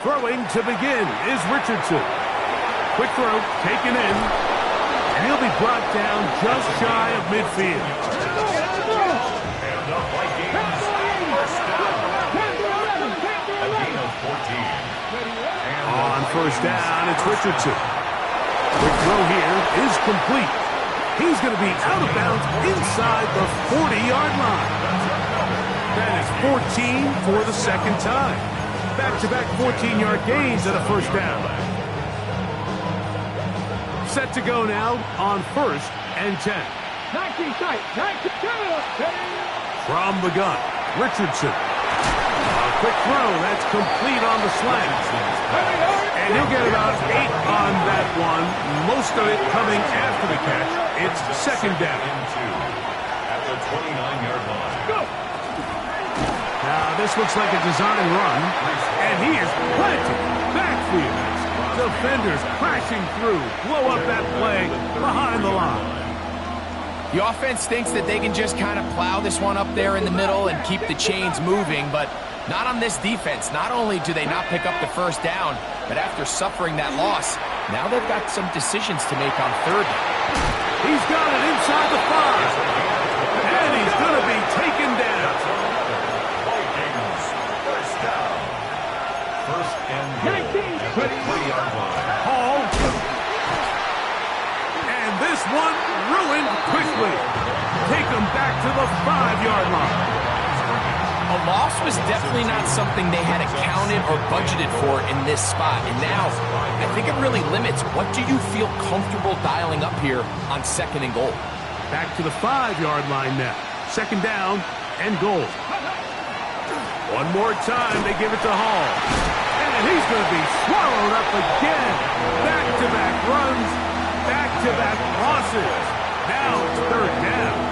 Throwing to begin is Richardson. Quick throw, taken in, and he'll be brought down just shy of midfield. And the Vikings first down. A gain of 14. On first down, it's Richardson. Quick throw here is complete. He's going to be out of bounds inside the 40-yard line. That is 14 for the second time. Back-to-back 14-yard gains and a first down. Set to go now on first and 10. 19 tight, 19 From the gun, Richardson. A quick throw, that's complete on the slant. And he'll get about 8 on that one, most of it coming after the catch. It's second down. At the 29-yard line. Go! Now, this looks like a design run, and he is planted backfield. Defenders crashing through, blow up that play behind the line. The offense thinks that they can just kind of plow this one up there in the middle and keep the chains moving, but not on this defense. Not only do they not pick up the first down, but after suffering that loss, now they've got some decisions to make on third. He's got it inside the 5, and he's going to be taken down. Vikings first down. First and goal at the 3-yard line. Hall. And this one ruined quickly. Take him back to the 5-yard line. A loss was definitely not something they had accounted or budgeted for in this spot. And now, I think it really limits what do you feel comfortable dialing up here on second and goal. Back to the 5-yard line now. Second down and goal. One more time, they give it to Hall. And he's going to be swallowed up again. Back-to-back runs, back-to-back losses. Now it's third down.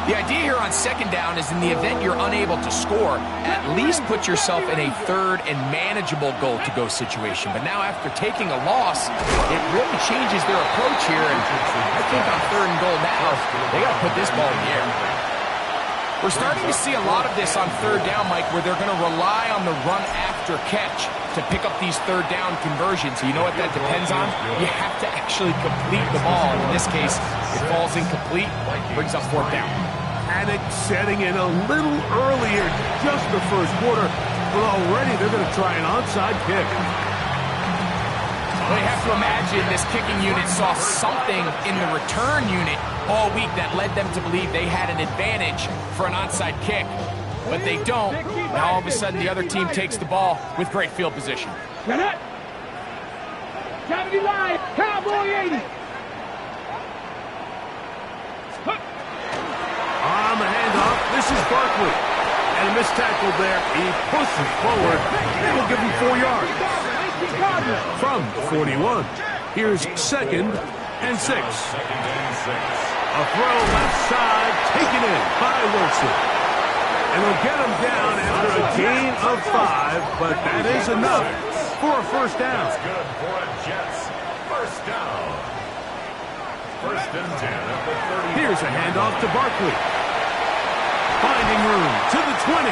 The idea here on second down is in the event you're unable to score, at least put yourself in a third and manageable goal-to-go situation. But now after taking a loss, it really changes their approach here. And I think on third and goal now, they got to put this ball in the air. We're starting to see a lot of this on third down, Mike, where they're going to rely on the run after catch to pick up these third down conversions. So you know what that depends on? You have to actually complete the ball. And in this case, it falls incomplete, brings up fourth down. And it's setting in a little earlier, just the first quarter, but already they're going to try an onside kick. Well, you have to imagine this kicking unit saw something in the return unit all week that led them to believe they had an advantage for an onside kick. But they don't. Now all of a sudden the other team takes the ball with great field position. Get it! 79, Cowboy 80. On the handoff, this is Barkley. And a missed tackle there. He pushes forward. It'll give him 4 yards. From 41. Here's second and 6. A throw left side, taken in by Wilson. And they'll get him down after a gain of 5, but that is enough for a first down. That's good for a Jets first down. First and 10 at the 30. Here's a handoff to Barkley. Finding room to the 20.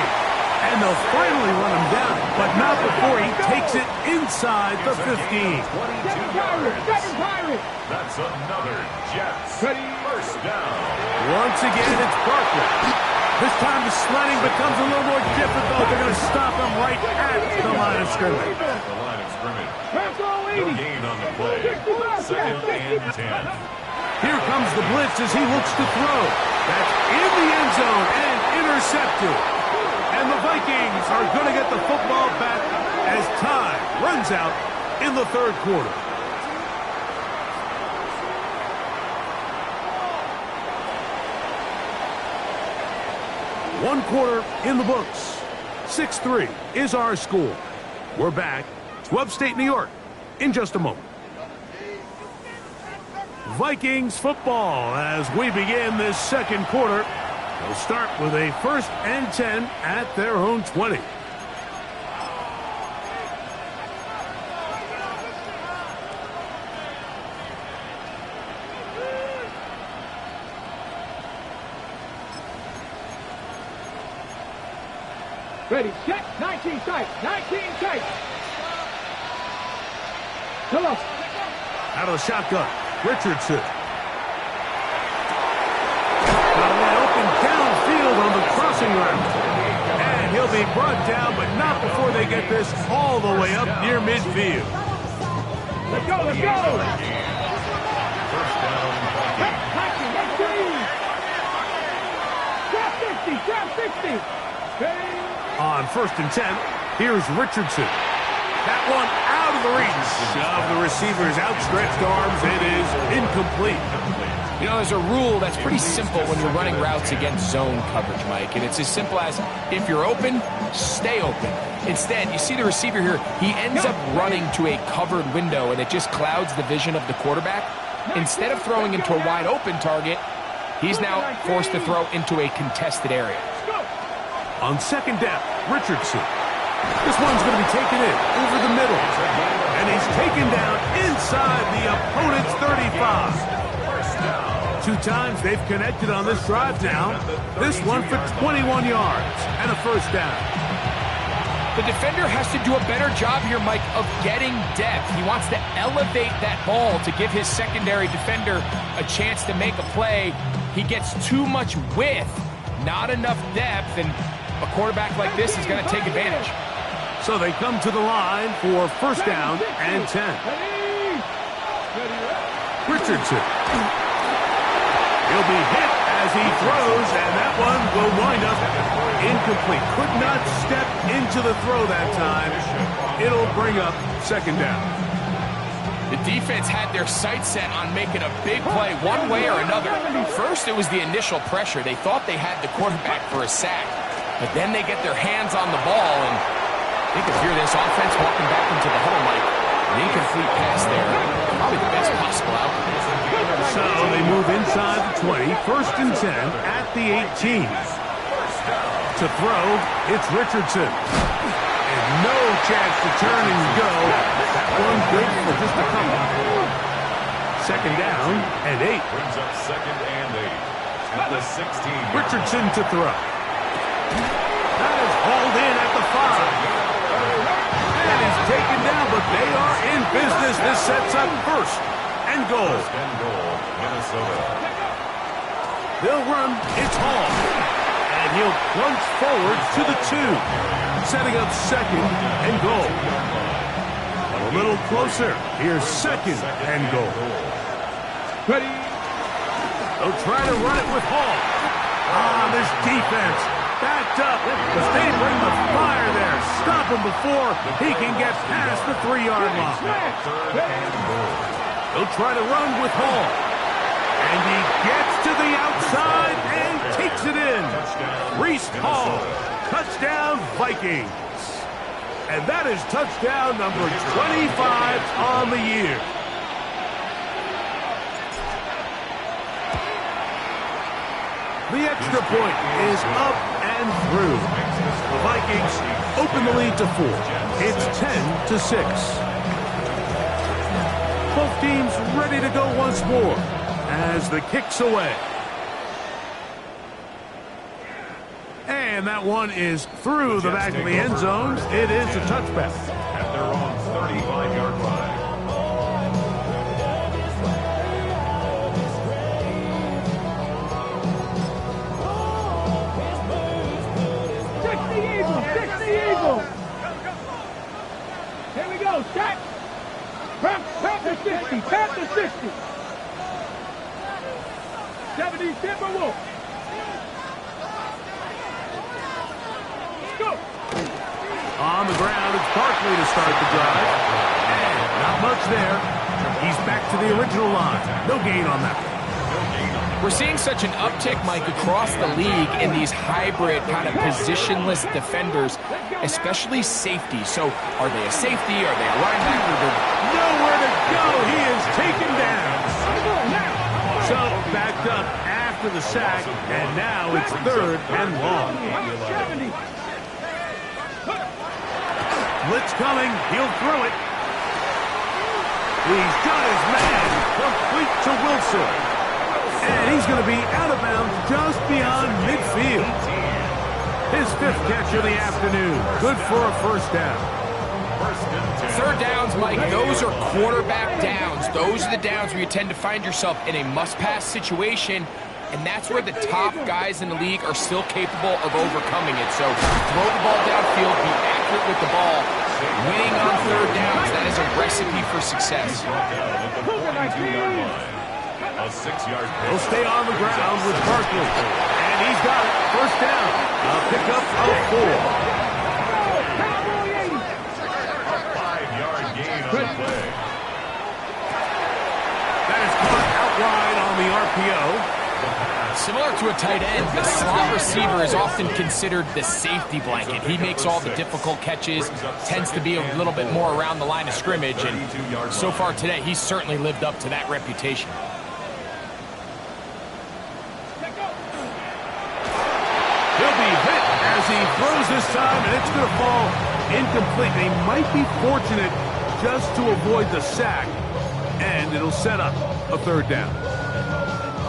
And they'll finally run him down, but not before he takes it inside the 15. 22 yards. That's another Jets first down. Once again, it's Barkley. This time the sledding becomes a little more difficult. They're going to stop him right at the line of scrimmage. The line of scrimmage. No gain on the play. Second and 10. Here comes the blitz as he looks to throw. That's in the end zone and intercepted. And the Vikings are going to get the football back as time runs out in the third quarter. One quarter in the books. 6-3 is our score. We're back to upstate New York in just a moment. Vikings football as we begin this second quarter. They'll start with a first and 10 at their own 20. Ready, set, 19 tight, 19 tight. Hello. Out of the shotgun, Richardson. Got a man open downfield on the crossing route. And he'll be brought down, but not before they get this all the way up near midfield. Let's go, let's go. First down, Vikings. Trap 60, trap 60. On 1st and 10, here's Richardson. That one out of the reach of the receiver's outstretched arms. It is incomplete. You know, there's a rule that's pretty simple when you're running routes against zone coverage, Mike, and it's as simple as if you're open, stay open. Instead, you see the receiver here, he ends up running to a covered window, and it just clouds the vision of the quarterback. Instead of throwing into a wide open target, he's now forced to throw into a contested area. On 2nd down, Richardson. This one's going to be taken in over the middle. And he's taken down inside the opponent's 35. 2 times they've connected on this drive now. This one for 21 yards and a 1st down. The defender has to do a better job here, Mike, of getting depth. He wants to elevate that ball to give his secondary defender a chance to make a play. He gets too much width, not enough depth, and a quarterback like this is going to take advantage. So they come to the line for 1st down and 10. Richardson. He'll be hit as he throws, and that one will wind up incomplete. Could not step into the throw that time. It'll bring up 2nd down. The defense had their sights set on making a big play one way or another. First, it was the initial pressure. They thought they had the quarterback for a sack, but then they get their hands on the ball, and they could hear this offense walking back into the huddle, Mike. An incomplete pass there. Probably the best possible outcome. So they move inside the 20, 1st and 10 at the 18. To throw, it's Richardson. And no chance to turn and go. That one good for just a couple. 2nd down and 8. Brings up 2nd and 8. At the 16. Richardson to throw. That is hauled in at the 5. And he's taken down, but they are in business. This sets up 1st and goal. 1st and goal, Minnesota. They'll run, it's Hall. And he'll plunge forward to the 2. Setting up 2nd and goal. A little closer. Here's 2nd and goal. Ready. They'll try to run it with Hall. This defense backed up. They bring the fire there. Stop him before he can get past the 3-yard line. 3rd and goal. They'll try to run with Hall. And he gets to the outside and takes it in. Breece Hall. Touchdown, Vikings. And that is touchdown number 25 on the year. The extra point is up and through. The Vikings open the lead to 4. It's 10-6. Both teams ready to go once more as the kick's away. And that one is through the back of the end zone. It is a touchback. At their own 35-yard line. Here we go, Shaq. Trap to 60, trap to 60. 70 Timberwolves. Let's go. On the ground, it's Barkley to start the drive. And not much there. He's back to the original line. No gain on that one. We're seeing such an uptick, Mike, across the league in these hybrid kind of positionless defenders, especially safety. So are they a safety? Are they a linebacker? Nowhere to go. He is taken down. So backed up after the sack, and now it's 3rd and long. Blitz coming. He'll throw it. He's got his man. Complete to Wilson. And he's going to be out of bounds just beyond midfield. His 5th catch of the afternoon. Good for a 1st down. 1st and 10. 3rd down downs, Mike, those are quarterback downs. Those are the downs where you tend to find yourself in a must-pass situation, and that's where the top guys in the league are still capable of overcoming it. So throw the ball downfield, be accurate with the ball. Winning on third downs, that is a recipe for success. A 6-yard pick. He'll stay on the ground with Barkley. And he's got it. First down. A pickup of 4. 5-yard gain on the play. That is caught out wide on the RPO. Similar to a tight end, the slot receiver is often considered the safety blanket. He makes all the difficult catches, tends to be a little bit more around the line of scrimmage, and so far today, he's certainly lived up to that reputation. He'll be hit as he throws this time, and it's going to fall incomplete. They might be fortunate just to avoid the sack, and it'll set up a third down.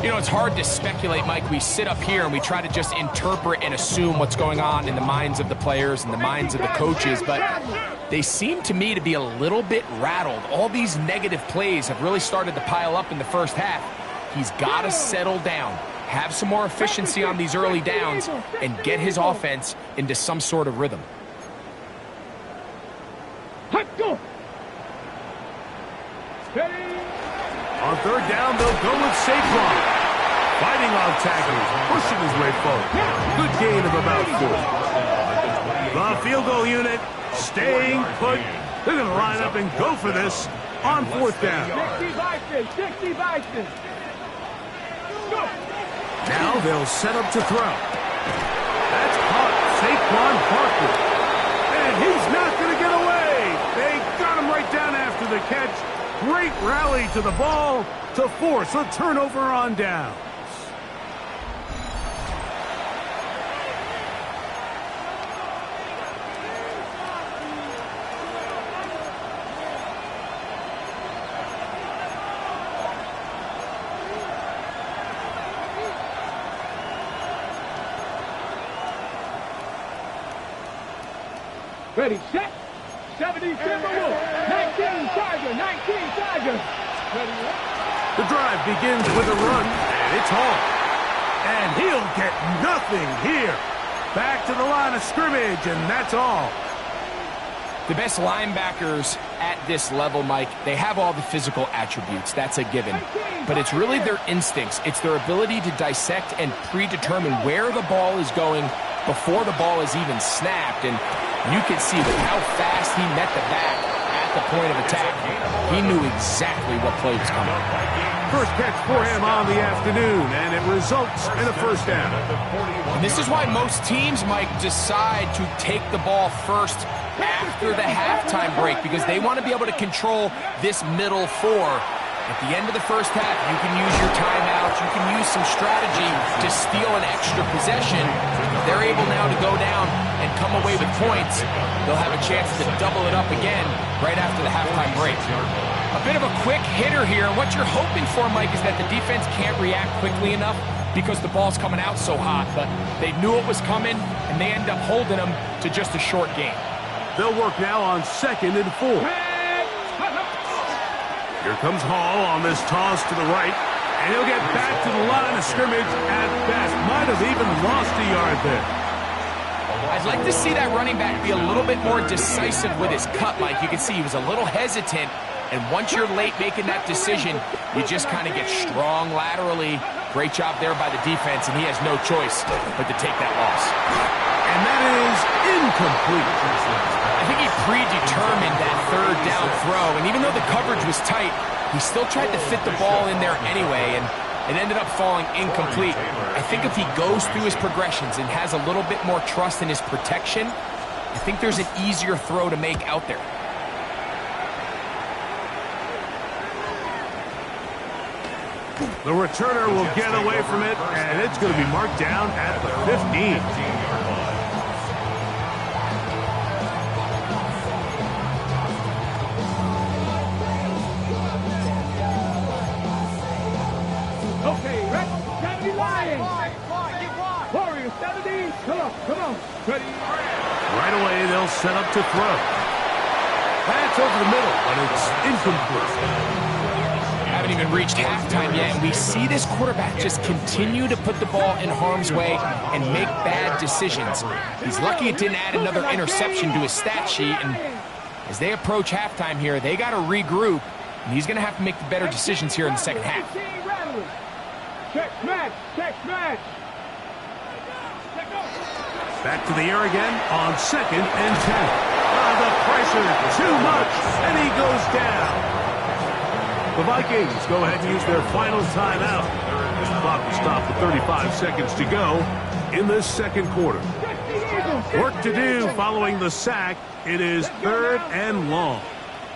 You know, it's hard to speculate, Mike. We sit up here and we try to just interpret and assume what's going on in the minds of the players and the minds of the coaches, but they seem to me to be a little bit rattled. All these negative plays have really started to pile up in the first half. He's got to settle down, have some more efficiency on these early downs, and get his offense into some sort of rhythm. Go. On third down, they'll go with Saquon. Fighting off tackles, pushing his way forward. Good gain of about 4. The field goal unit staying put. They're going to line up and go for this on fourth down. 60 Vikings. Go. Now they'll set up to throw. That's caught Saquon Barkley. And he's not going to get away. They got him right down after the catch. Great rally to the ball to force a turnover on down. Ready, set. 70 Timberwolves. 19 Tiger. 19 Tiger. Ready, The drive begins with a run, and it's Hall. And he'll get nothing here. Back to the line of scrimmage, and that's all. The best linebackers at this level, Mike, they have all the physical attributes. That's a given. But it's really their instincts. It's their ability to dissect and predetermine where the ball is going before the ball is even snapped. And you can see with how fast he met the back at the point of attack, he knew exactly what play was coming. First catch for him on the afternoon, and it results in a first down. And this is why most teams, Mike, decide to take the ball first after the halftime break, because they want to be able to control this middle four. At the end of the first half, you can use your timeouts, you can use some strategy to steal an extra possession. If they're able now to go down and come away with points, they'll have a chance to double it up again right after the halftime break. A bit of a quick hitter here. What you're hoping for, Mike, is that the defense can't react quickly enough because the ball's coming out so hot, but they knew it was coming, and they end up holding them to just a short game. They'll work now on 2nd and 4. Here comes Hall on this toss to the right, and he'll get back to the line of scrimmage at best. Might have even lost a yard there. I'd like to see that running back be a little bit more decisive with his cut, Mike. You can see he was a little hesitant, and once you're late making that decision, you just kind of get strong laterally. Great job there by the defense, and he has no choice but to take that loss. And that is incomplete. I think he predetermined that third down throw, and even though the coverage was tight, he still tried to fit the ball in there anyway, and it ended up falling incomplete. I think if he goes through his progressions and has a little bit more trust in his protection, I think there's an easier throw to make out there. The returner will get away from it, and it's going to be marked down at the 15. Okay, Rex, 70 Lions. Warriors, 70. Come on. Ready. Right away, they'll set up to throw. That's over the middle, but it's incomplete. Haven't even reached halftime yet, and we see this quarterback just continue to put the ball in harm's way and make bad decisions. He's lucky it didn't add another interception to his stat sheet, and as they approach halftime here, they got to regroup, and he's going to have to make the better decisions here in the second half. Check match, check match. Back to the air again on 2nd and 10. The pressure, too much, and he goes down. The Vikings go ahead and use their final timeout. This clock will stop with 35 seconds to go in this second quarter. Work to do following the sack. It is 3rd and long.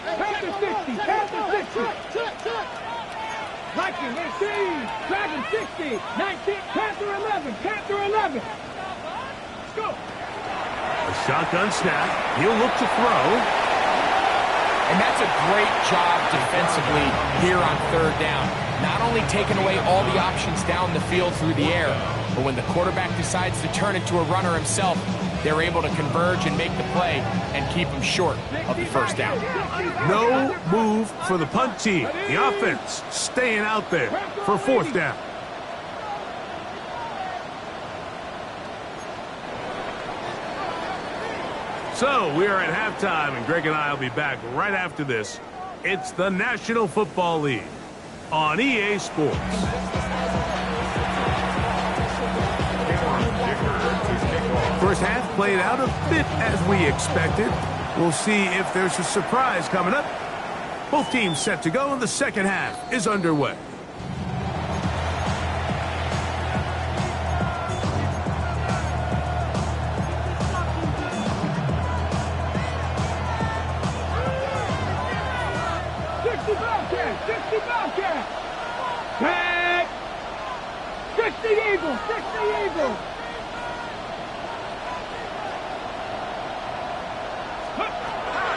Panther 60, Panther 60. Viking 18, Dragon 60, 19, Panther 11, Panther 11. Let's go. A shotgun snap. He'll look to throw. And that's a great job defensively here on 3rd down. Not only taking away all the options down the field through the air, but when the quarterback decides to turn into a runner himself, they're able to converge and make the play and keep him short of the 1st down. No move for the punt team. The offense staying out there for 4th down. So we are at halftime, and Greg and I will be back right after this. It's the National Football League on EA Sports. First half played out a bit as we expected. We'll see if there's a surprise coming up. Both teams set to go, and the second half is underway. Tag! 60 Eagles! 60 Eagles!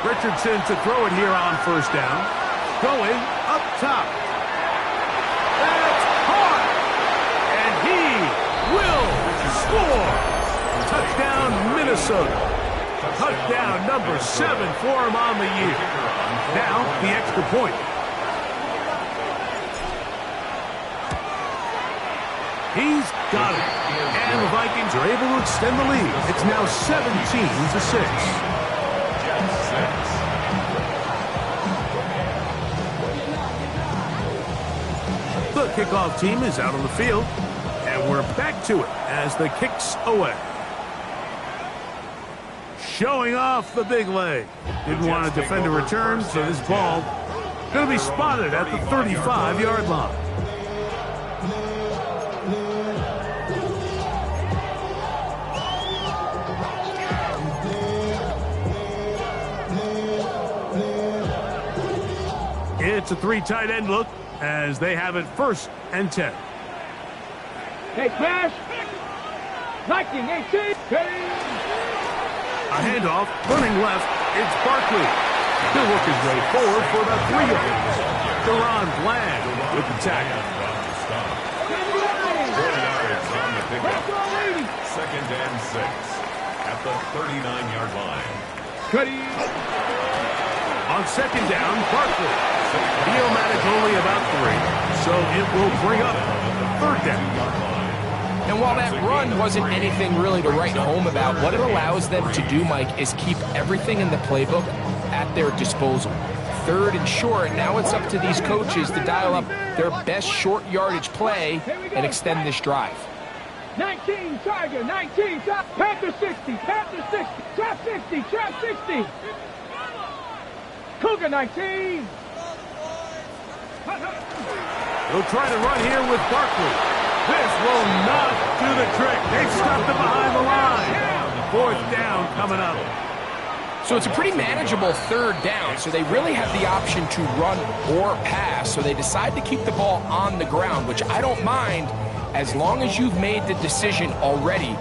Richardson to throw it here on 1st down. Going up top. That's hard! And he will score! Touchdown, Minnesota. Touchdown number 7 for him on the year. Now, the extra point. He's got it. And the Vikings are able to extend the lead. It's now 17-6. The kickoff team is out on the field. And we're back to it as the kick's away. Showing off the big leg. Didn't want to defend a return, so this ball going to be spotted at the 35-yard line. It's a 3 tight end look as they have it 1st and 10. Hey, Smash! Viking 18! A handoff, running left, it's Barkley. He'll work his way forward for about 3 yards. Deron Bland with the tackle. 4 yards on the pickup. 2nd and 6 at the 39-yard line. Cuddy! On 2nd down, Barkley. He'll manage only about 3, so it will bring up 3rd down. And while that run wasn't anything really to write home about, what it allows them to do, Mike, is keep everything in the playbook at their disposal. 3rd and short, now it's up to these coaches to dial up their best short yardage play and extend this drive. 19 Tiger, 19 Tiger, Panther 60, Panther 60, Trap 60, Trap 60. Cougar 19. They'll try to run here with Barkley. This will not do the trick. They've stopped it behind the line. 4th down coming up. So it's a pretty manageable 3rd down, so they really have the option to run or pass, so they decide to keep the ball on the ground, which I don't mind as long as you've made the decision already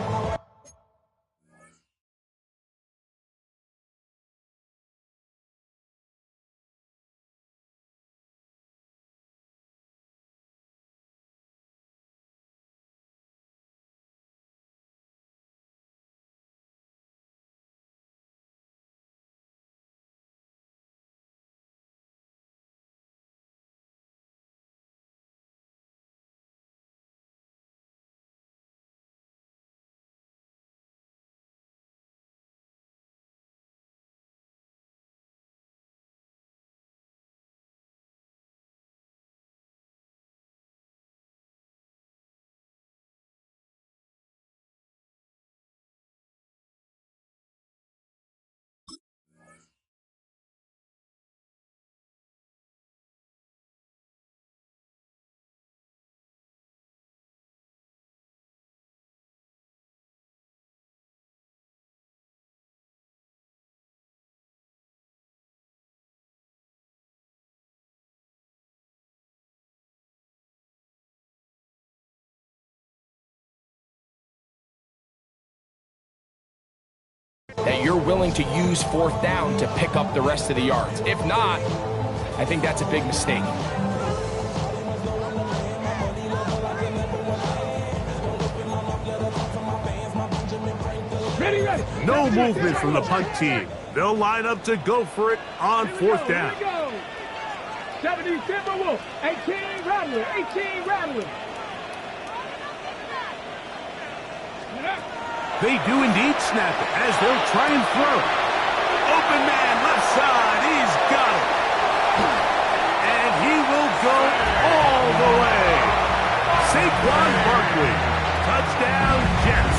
that you're willing to use fourth down to pick up the rest of the yards. If not, I think that's a big mistake. No movement from the punt team. They'll line up to go for it on fourth down. 70 Timberwolves, 18 Rattler, 18 Rattler. They do indeed snap it as they'll try and throw. Open man, left side, he's got it. And he will go all the way. Saquon Barkley, touchdown Jets.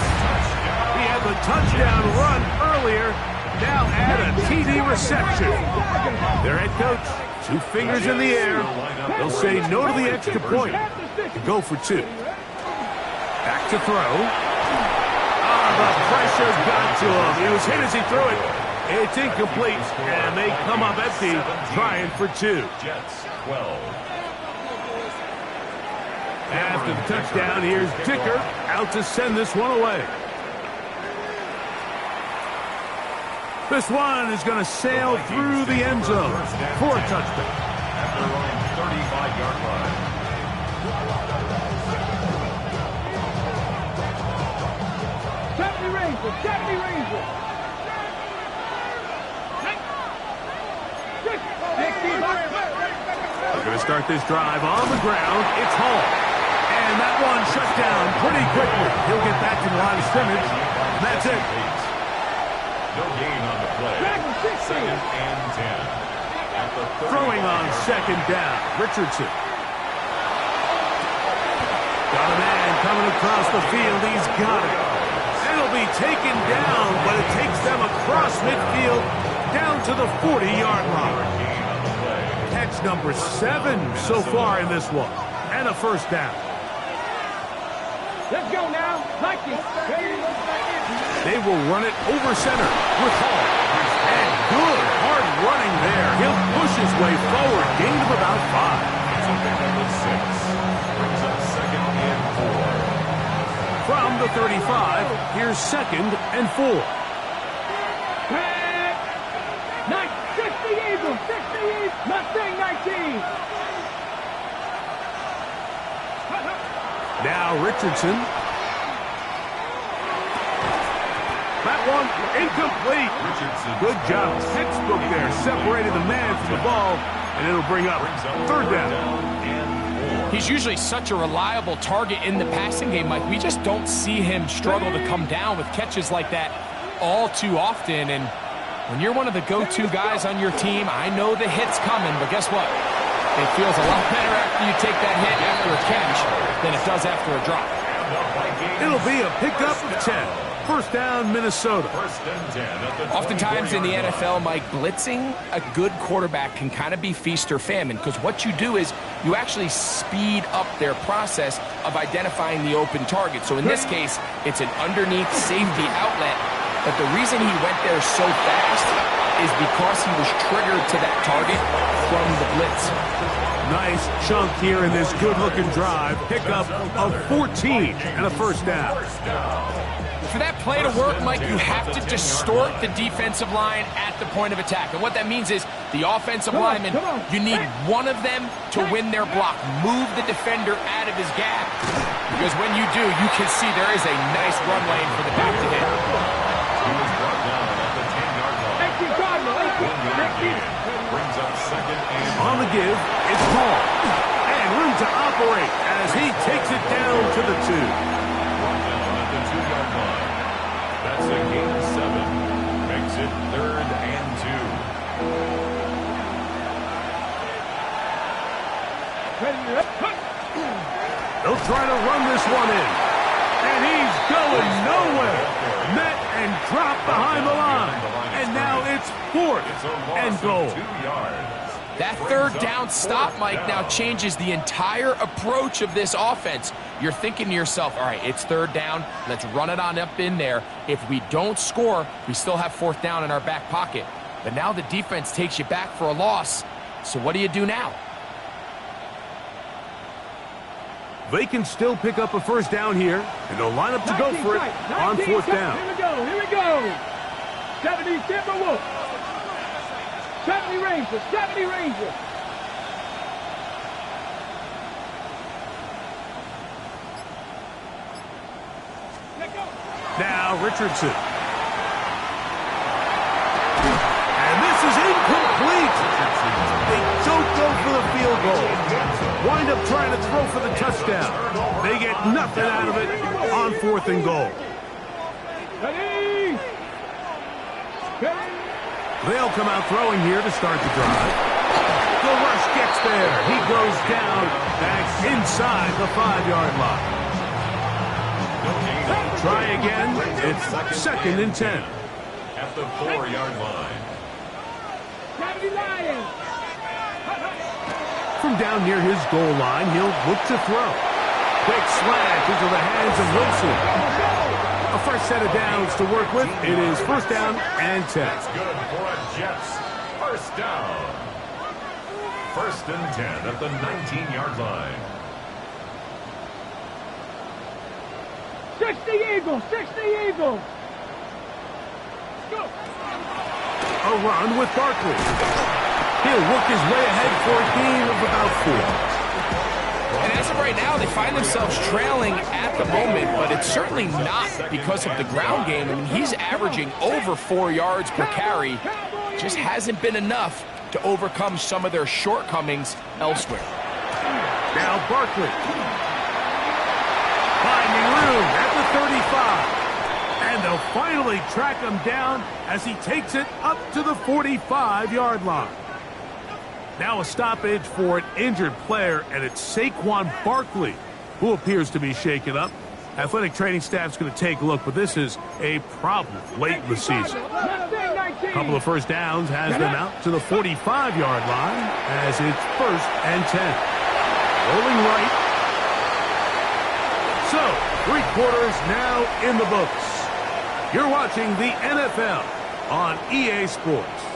He had the touchdown run earlier, now add a TD reception. Their head coach, 2 fingers in the air. They'll say no to the extra point and go for 2. Back to throw. The pressure got to him. He was hit as he threw it. It's incomplete, and they come up empty, trying for 2. Jets 12. After the touchdown, here's Dicker out to send this one away. This one is going to sail through the end zone for a touchdown. At their own 35-yard line. Ranger, Ranger. They're going to start this drive on the ground. It's Hall. And that one shut down pretty quickly. He'll get back to the line of scrimmage. That's it. No gain on the play. Second and 10. At the throwing on second down. Richardson. Got a man coming across the field. He's got it. It'll be taken down, but it takes them across midfield down to the 40-yard line. Catch number 7 so far in this one. And a first down. Let's go now. Like it. They will run it over center with Hall. And good hard running there. He'll push his way forward. Gain of about 5. Number 6 brings up second and 4. From the 35, here's second and 4. 60 Eagles, 60 Eagles, Mustang 19. Now Richardson. That one incomplete. Richardson. Good job. Textbook there. Separated the man from the ball, and it'll bring up third down. He's usually such a reliable target in the passing game, Mike. We just don't see him struggle to come down with catches like that all too often. And when you're one of the go-to guys on your team, I know the hit's coming, but guess what? It feels a lot better after you take that hit after a catch than it does after a drop. It'll be a pickup of 10. First down, Minnesota. Oftentimes in the NFL, Mike, blitzing a good quarterback can kind of be feast or famine, because what you do is you actually speed up their process of identifying the open target. So in this case, it's an underneath safety outlet, but the reason he went there so fast is because he was triggered to that target from the blitz. Nice chunk here in this good-looking drive. Pickup of 14 and a first down. For that play to work, Mike, you have to distort the defensive line at the point of attack. And what that means is the offensive lineman, you need one of them to win their block. Move the defender out of his gap. Because when you do, you can see there is a nice run lane for the back to hit. He was brought down at the 10-yard line. Brings up second and on the give, it's Paul. And room to operate as he takes it down to the 2. Brought down at the 2-yard line. That's a gain of 7. Makes it third and 2. They'll try to run this one in. And he's going nowhere. Met and dropped behind the line. And now it's fourth and goal. 2 yards. That third down stop, Mike, now changes the entire approach of this offense. You're thinking to yourself, all right, it's third down. Let's run it on up in there. If we don't score, we still have fourth down in our back pocket. But now the defense takes you back for a loss. So what do you do now? They can still pick up a first down here, and they'll line up to go for it on fourth down. Here we go, here we go. 70 Timberwolves. 70 Rangers. 70 Rangers. Now Richardson. And this is incomplete. They don't go for the field goal. Wind up trying to throw for the touchdown. They get nothing out of it on 4th and goal. Ready? Ready? They'll come out throwing here to start the drive. The rush gets there. He goes down back inside the 5-yard line. Try again. It's 2nd and 10. At the 4-yard line. 70 Lions. From down near his goal line, he'll look to throw. Quick slash into the hands of Wilson. A fresh set of downs to work with. It is 1st down and 10. That's good for a Jets. 1st down. 1st and 10 at the 19-yard line. 60 Eagles. 60 Eagles. Go. A run with Barkley. He'll work his way ahead for a gain of about 4. And as of right now, they find themselves trailing at the moment, but it's certainly not because of the ground game. I mean, he's averaging over 4 yards per carry. Just hasn't been enough to overcome some of their shortcomings elsewhere. Now Barkley. Finding room at the 35. And they'll finally track him down as he takes it up to the 45-yard line. Now a stoppage for an injured player, and it's Saquon Barkley who appears to be shaken up. Athletic training staff's going to take a look, but this is a problem late in the season. A couple of 1st downs has them out to the 45-yard line as it's 1st and 10. Rolling right. So, 3 quarters now in the books. You're watching the NFL on EA Sports.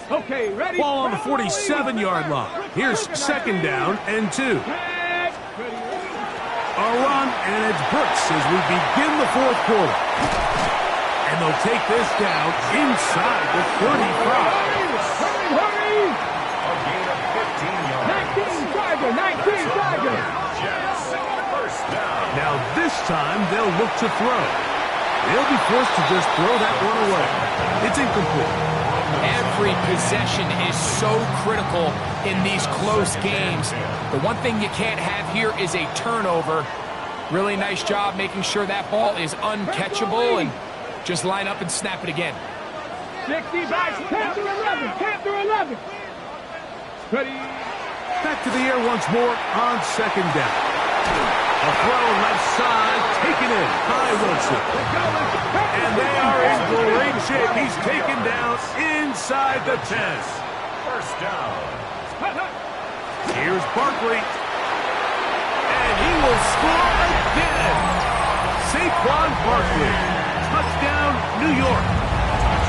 Okay, ready? Ball on the 47-yard line. Here's 2nd down and 2. A run, and it's Brooks as we begin the 4th quarter. And they'll take this down inside the 35. Hurry! A gain of 15 yards. 19 Tiger. 19 Tiger. Jets. 1st down. Now this time they'll look to throw. They'll be forced to just throw that one away. It's incomplete. Every possession is so critical in these close games. The one thing you can't have here is a turnover. Really nice job making sure that ball is uncatchable and just line up and snap it again. 60 back. Panther 11. Panther 11. Ready? Back to the air once more on 2nd down. A throw left side, taken in by Wilson. And they are in great shape. He's taken down inside the 10. 1st down. Here's Barkley. And he will score again. Saquon Barkley. Touchdown, New York.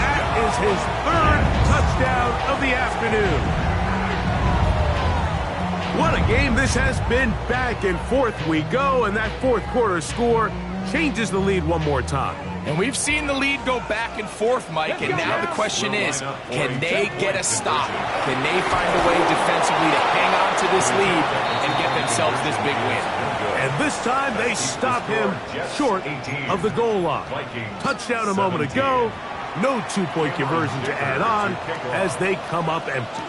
That is his 3rd touchdown of the afternoon. What a game this has been. Back and forth we go, and that 4th quarter score changes the lead one more time. And we've seen the lead go back and forth, Mike, and now the question is, can they get a stop? Can they find a way defensively to hang on to this lead and get themselves this big win? And this time they stop him short of the goal line. Touchdown a moment ago. No 2-point conversion to add on as they come up empty.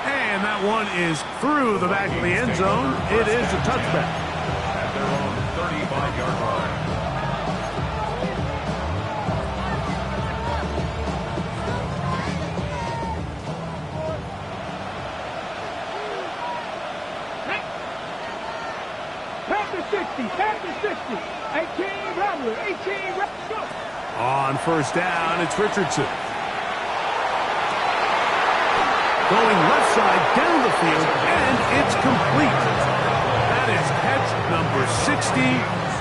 And that one is through the back of the end zone. It is a touchback. At their own 35-yard line. Panther 60. Panther 60. 18 Rattler. 18 Rattler. On 1st down, it's Richardson. Going left side down the field, and it's complete. That is catch number 60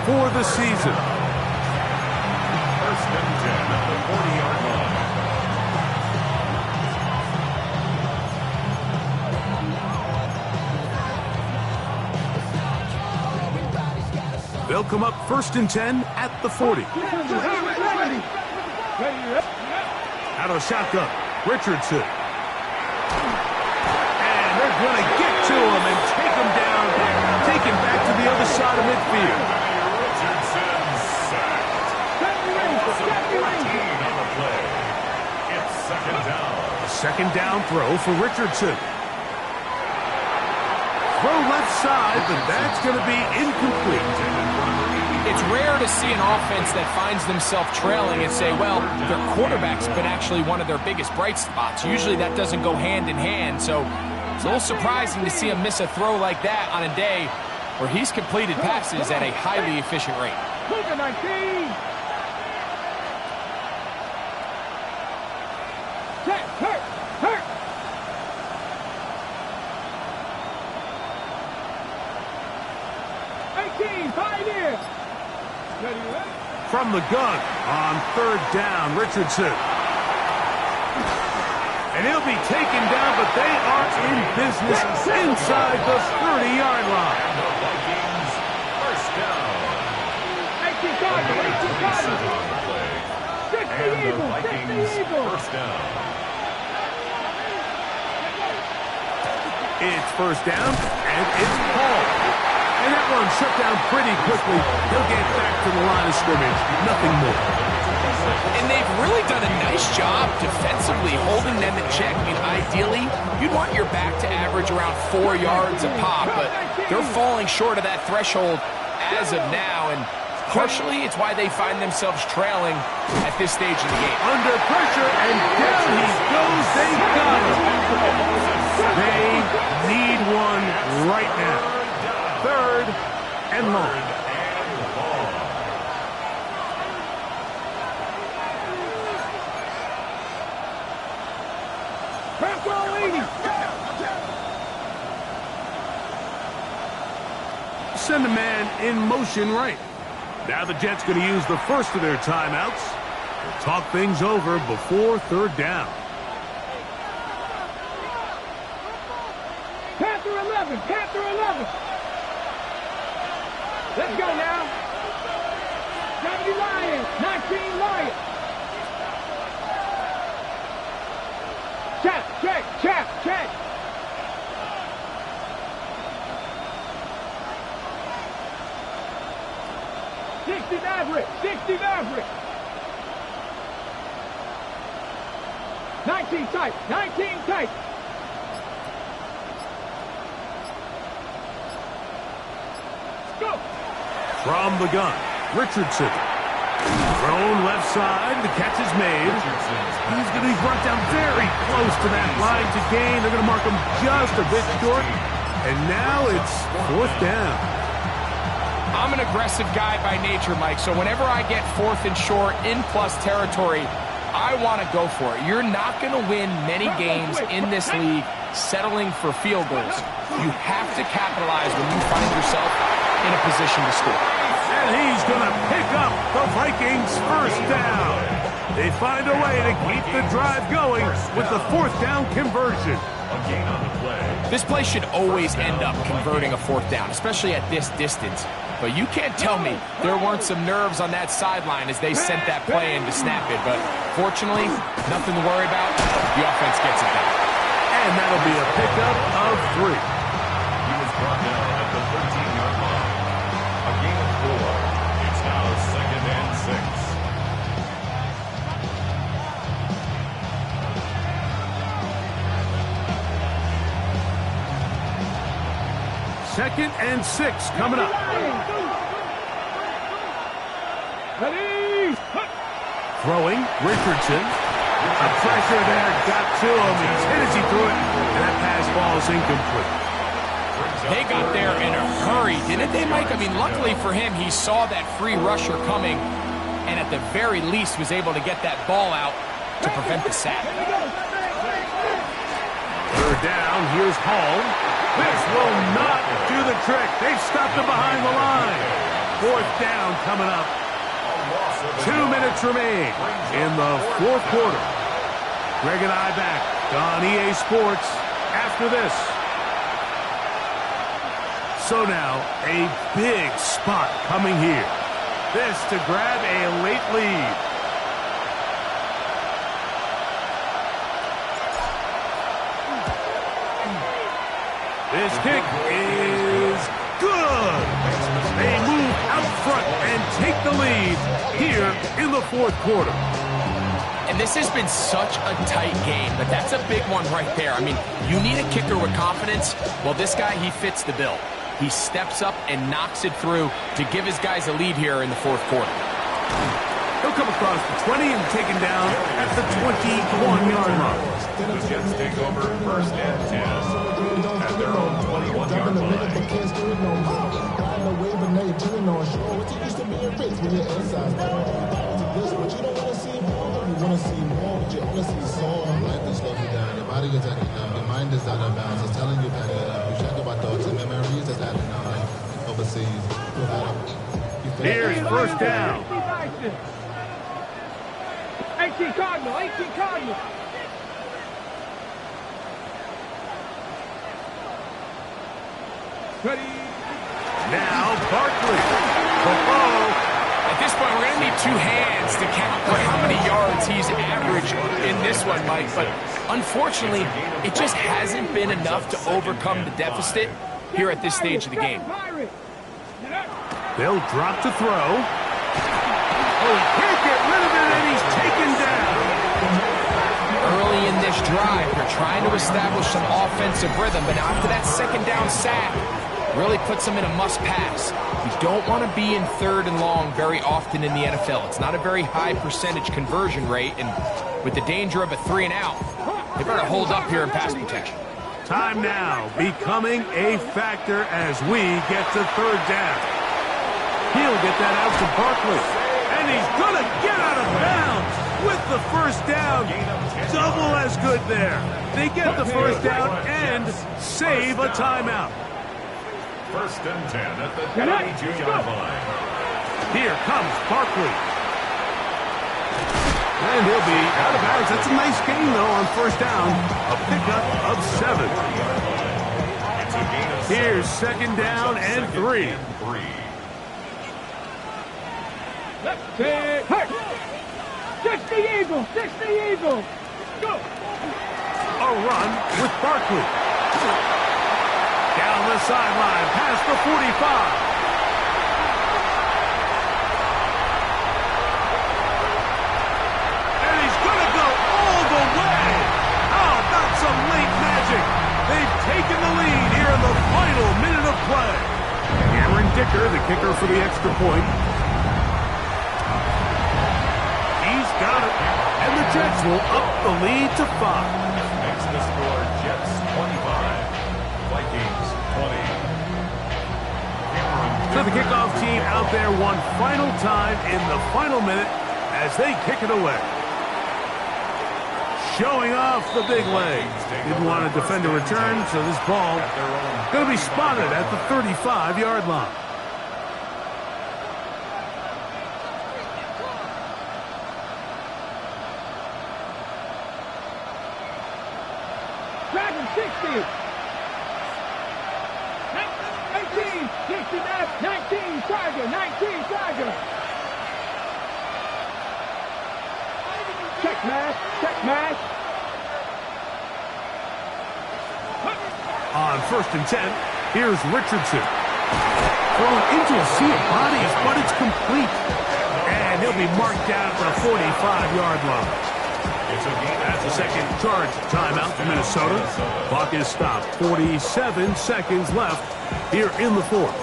for the season. 1st and 10 at the 40-yard line. They'll come up 1st and 10 at the 40. Out of shotgun, Richardson. And they're going to get to him and take him down, take him back to the other side of midfield. Richardson sacked. 14 on the play. It's 2nd down. A 2nd down throw for Richardson. Throw left side, but that's going to be incomplete. It's rare to see an offense that finds themselves trailing and say, well, their quarterback's been actually one of their biggest bright spots. Usually that doesn't go hand in hand, so it's a little surprising to see him miss a throw like that on a day where he's completed passes at a highly efficient rate. Look at 19. Hurt. 18, Pioneer. From the gun on 3rd down, Richardson. And he'll be taken down, but they are in business inside the 30-yard line. The Vikings, 1st down. 18 Cardinals. 18 Cardinals. On the play. 60 And the Eagles. 60 Vikings, Eagles. 1st down. It's 1st down, and it's Paul. And that one shut down pretty quickly. He'll get back to the line of scrimmage. Nothing more. And they've really done a nice job defensively holding them in check. I mean, ideally, you'd want your back to average around 4 yards a pop, but they're falling short of that threshold as of now, and partially it's why they find themselves trailing at this stage of the game. Under pressure, and down he goes. They got him. They need one right now. 3rd and long. Send a man in motion right. Now the Jets going to use the first of their timeouts. They'll talk things over before 3rd down. Panther 11. Panther 11. Let's go now. 70 Lions. 19 Lions. Check. 60 Maverick. 60 Maverick. 19 tight. 19 tight. Go. From the gun, Richardson. Thrown left side. The catch is made. He's going to be brought down very close to that line to gain. They're going to mark him just a bit short. And now it's 4th down. I'm an aggressive guy by nature, Mike, so whenever I get 4th and short in plus territory, I want to go for it. You're not going to win many games in this league settling for field goals. You have to capitalize when you find yourself in a position to score. And he's going to pick up the Vikings' 1st down. They find a way to keep the drive going with the 4th down conversion. A gain on the play. This play should always end up converting a 4th down, especially at this distance. But you can't tell me there weren't some nerves on that sideline as they sent that play in to snap it. But fortunately, nothing to worry about. The offense gets it done. And that'll be a pickup of 3. He was brought down at the 13-yard line. A gain of 4. It's now 2nd and 6. Second and 6 coming up. Ready. Throwing, Richardson. The pressure there got to him. He's hit as he threw it, and that pass ball is incomplete. They got there in a hurry, didn't they, Mike? I mean, luckily for him, he saw that free rusher coming, and at the very least was able to get that ball out to prevent the sack. 3rd down, here's Hall. This will not do the trick. They've stopped him behind the line. 4th down coming up. 2 minutes remain in the 4th quarter. Greg and I back on EA Sports after this. So now, a big spot coming here. This to grab a late lead. This kick is good. They move out front and take the lead here in the fourth quarter. And this has been such a tight game, but that's a big one right there. I mean, you need a kicker with confidence. Well, this guy, he fits the bill. He steps up and knocks it through to give his guys a lead here in the fourth quarter. He'll come across the 20 and taken down at the 21-yard line. The Jets take over first and 10 at their own 21-yard Here's first down. 18 Cardinal, 18 Cardinal. Ready. Now Barkley. At this point, we're going to need two hands to count for how many yards he's averaged in this one, Mike. But unfortunately, it just hasn't been enough to overcome the deficit here at this stage of the game. They'll drop to throw. Oh, he can't get rid of it, and he's taken down. Early in this drive, they're trying to establish some offensive rhythm, but after that second down sack, really puts them in a must-pass. You don't want to be in third and long very often in the NFL. It's not a very high percentage conversion rate, and with the danger of a 3-and-out, they better hold up here in pass protection. Time now becoming a factor as we get to third down. He'll get that out to Barkley, and he's going to get out of bounds with the first down. Double as good there. They get the first down and save a timeout. First and 10 at the 22-yard line. Here comes Barkley. And he'll be out of bounds. That's a nice gain, though, on first down. A pickup of 7. Here's second down and 3. Hey! 60 Eagles! 60 Eagles! Go! A run with Barkley. Down the sideline, past the 45. And he's going to go all the way. How about some late magic? They've taken the lead here in the final minute of play. Aaron Dicker, the kicker for the extra point. He's got it. And the Jets will up the lead to 5. Makes the score Jets 25. Vikings 20. So the kickoff team out there one final time in the final minute as they kick it away. Showing off the big leg. Didn't want to defend a return, so this ball going to be spotted at the 35-yard line. Dragon 60! 18! 69! 19! Tiger! 19! Tiger! Check mash! Check mash! On first and 10, here's Richardson. Thrown into a sea of bodies, but it's complete. And he'll be marked down at the 45-yard line. That's the second charge timeout for Minnesota. Clock is stopped. 47 seconds left here in the fourth.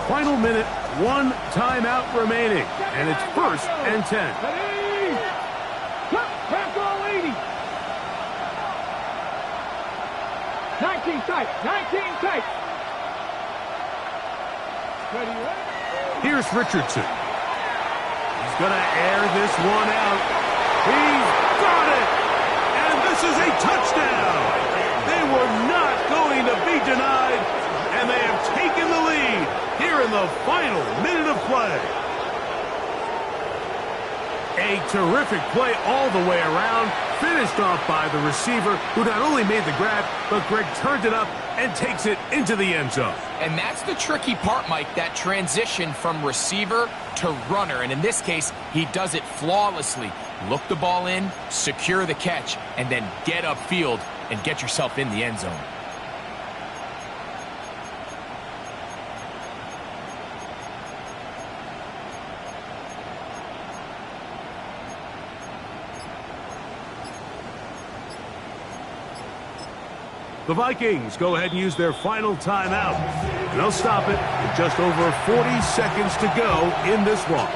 Final minute, one timeout remaining. And it's first and 10. Ready! Pass all 80! 19 tight! 19 tight! Ready, ready? Here's Richardson. He's going to air this one out. He's got it! And this is a touchdown! They were not going to be denied, and they have taken the lead here in the final minute of play. A terrific play all the way around, finished off by the receiver, who not only made the grab, but Greg turned it up and takes it into the end zone. And that's the tricky part, Mike, that transition from receiver to runner. And in this case, he does it flawlessly. Look the ball in, secure the catch, and then get upfield and get yourself in the end zone. The Vikings go ahead and use their final timeout. And they'll stop it with just over 40 seconds to go in this one.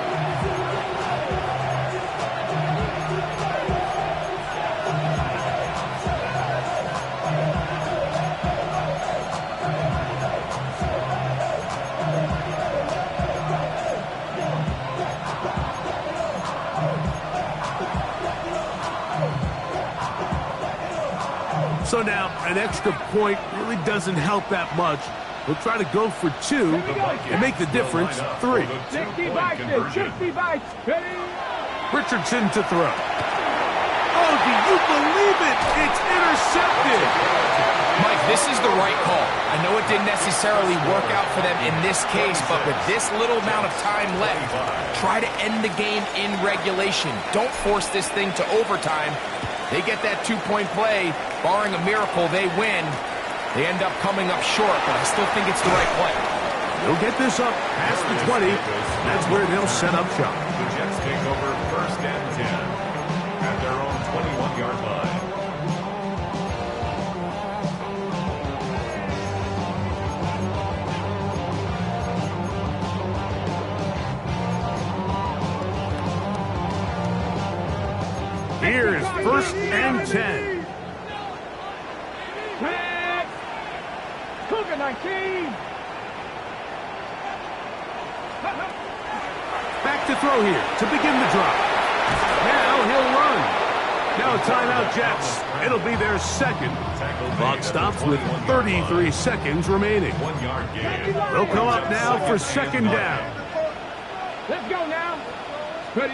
So now, an extra point really doesn't help that much. We'll try to go for 2 and make the difference 3. 60 bites, 60 bites. Ready? Richardson to throw. Oh, do you believe it? It's intercepted. Mike, this is the right call. I know it didn't necessarily work out for them in this case, but with this little amount of time left, try to end the game in regulation. Don't force this thing to overtime. They get that 2-point play. Barring a miracle, they win. They end up coming up short, but I still think it's the right play. They'll get this up past the 20. That's where they'll set up shop. The Jets take over 1st and 10 at their own 21-yard line. Here's 1st and 10. Cougar 19. Back to throw here to begin the drive. Now he'll run. Now a timeout, Jets. It'll be their second. Clock stops with 33 seconds remaining. 1-yard gain. They'll come up now for 2nd down. Let's go now. Ready?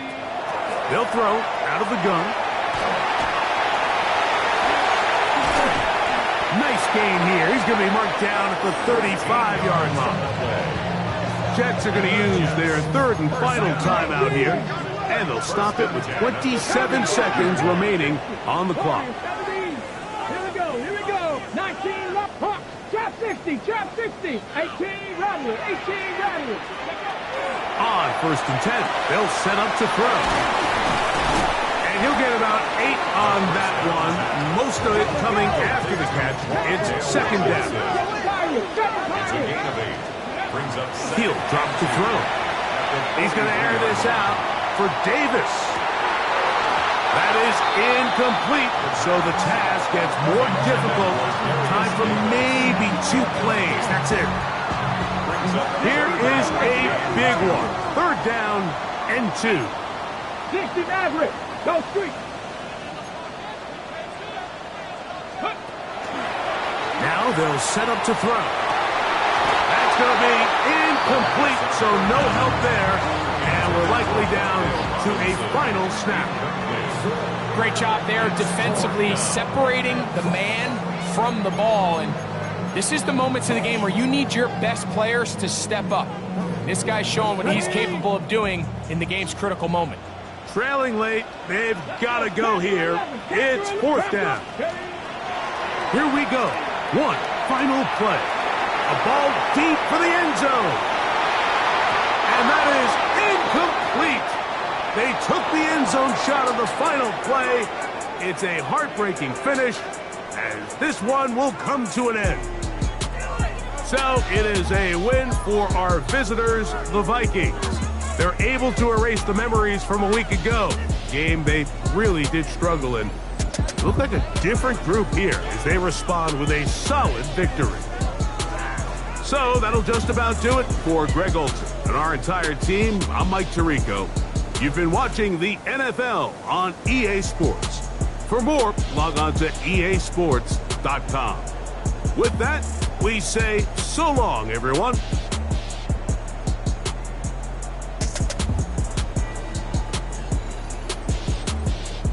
They'll throw out of the gun. Nice gain here. He's going to be marked down at the 35-yard line. Jets are going to use their 3rd and final timeout here, and they'll stop it with 27 seconds remaining on the clock. 17. Here we go. 19 left hook. Trap 60, trap 60. 18 Rattler, 18 Rattler. On 1st and 10, they'll set up to throw. And he'll get about 8 on that one. Most of it coming after the catch. It's 2nd down. It's a gain of 8. Brings up 7. He'll drop to throw. He's going to air this out for Davis. That is incomplete. So the task gets more difficult. Time for maybe 2 plays. That's it. Here is a big one. 3rd down and 2. 60 Maverick. Go street. Now they'll set up to throw. That's going to be incomplete, so no help there. And we're likely down to a final snap. Great job there defensively, separating the man from the ball. And this is the moments of the game where you need your best players to step up. This guy's showing what he's capable of doing in the game's critical moment. Trailing late, they've got to go here. It's 4th down. Here we go. One final play. A ball deep for the end zone. And that is incomplete. They took the end zone shot of the final play. It's a heartbreaking finish, as this one will come to an end. So it is a win for our visitors, the Vikings. They're able to erase the memories from a week ago. Game they really did struggle in. Look like a different group here as they respond with a solid victory. So that'll just about do it for Greg Olsen and our entire team. I'm Mike Tirico. You've been watching the NFL on EA Sports. For more, log on to easports.com. With that, we say so long, everyone.